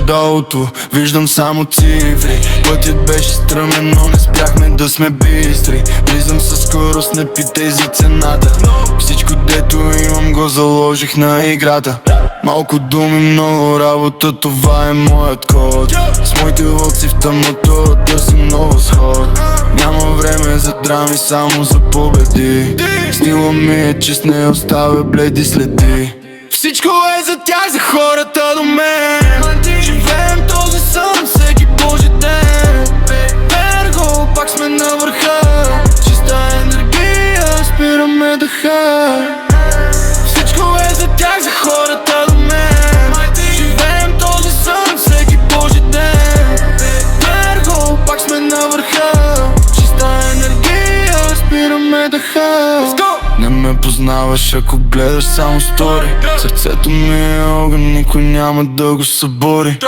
огледалото, виждам само цифри. Пътят беше стръмен, но не спяхме да сме бистри. Влизам със скорост, не питай за цената. Всичко дето имам го заложих на играта. Малко думи, много работа, това е моят код. С моите лодци в тъмното търсим нов сход. Няма време за драми, само за победи. Стила ми е чист, не оставя бледи следи. Всичко е за тях, за хората до мен. Живеем този сън всеки божи ден. Перго, пак сме на върха. Чиста енергия, спираме дъха. Всичко е за тях, за хората до мен. Живеем този сън всеки божи ден. Перго, пак сме на върха. Чиста енергия, спираме дъха. Не ме познаваш, ако гледаш само стори. Сърцето ми е огън, никой няма да го събори.